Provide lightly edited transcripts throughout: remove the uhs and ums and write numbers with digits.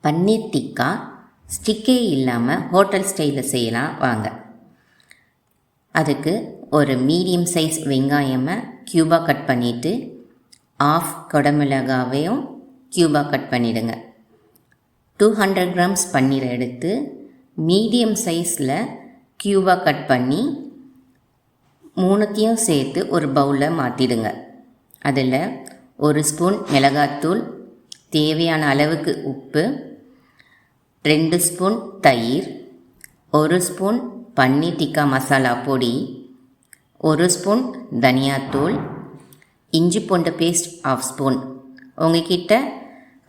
பன்னீர் டிக்கா ஸ்டிக்கே இல்லாமல் ஹோட்டல் ஸ்டைலில் செய்யலாம் வாங்க. அதுக்கு ஒரு மீடியம் சைஸ் வெங்காயமை க்யூபாக கட் பண்ணிவிட்டு ஆஃப் குடமிளகாவையும் க்யூபாக கட் பண்ணிவிடுங்க. 200 கிராம்ஸ் பன்னீரை எடுத்து மீடியம் சைஸில் க்யூபாக கட் பண்ணி மூணுத்தையும் சேர்த்து ஒரு பவுலில் மாற்றிடுங்க. அதில் ஒரு ஸ்பூன் மிளகாத்தூள், தேவையான அளவுக்கு உப்பு, 2 ஸ்பூன் தயிர், 1 ஸ்பூன் பன்னீர் டிக்கா மசாலா பொடி, 1 ஸ்பூன் தனியாத்தூள், இஞ்சி பூண்டு பேஸ்ட் 1/2 ஸ்பூன். உங்ககிட்ட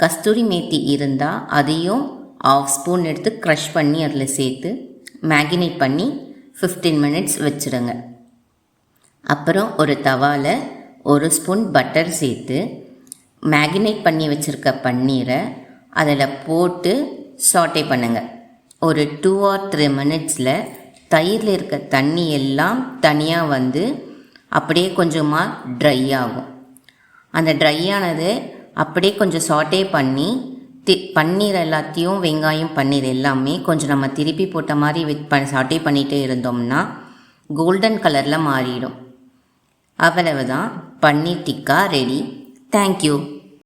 கஸ்தூரி மேத்தி இருந்தால் அதையும் 1/2 ஸ்பூன் எடுத்து க்ரஷ் பண்ணி அதில் சேர்த்து மேகினேட் பண்ணி 15 மினிட்ஸ் வச்சுடுங்க. அப்புறம் ஒரு தவாவில் 1 ஸ்பூன் பட்டர் சேர்த்து மேகினேட் பண்ணி வச்சுருக்க பன்னீரை அதில் போட்டு சாட்டே பண்ணுங்கள். ஒரு 2 or 3 மினிட்ஸில் தயிரில் இருக்க தண்ணி எல்லாம் தனியாக வந்து அப்படியே கொஞ்சமாக ட்ரை ஆகும். அந்த ட்ரை ஆனது அப்படியே கொஞ்சம் சாட்டே பண்ணி பன்னீர் எல்லாத்தையும் வெங்காயம் பன்னீர் எல்லாமே கொஞ்சம் நம்ம திருப்பி போட்ட மாதிரி சாட்டே பண்ணிகிட்டே இருந்தோம்னா கோல்டன் கலரில் மாறிடும். அவ்வளவுதான், பன்னீர் டிக்கா ரெடி. தேங்க்யூ.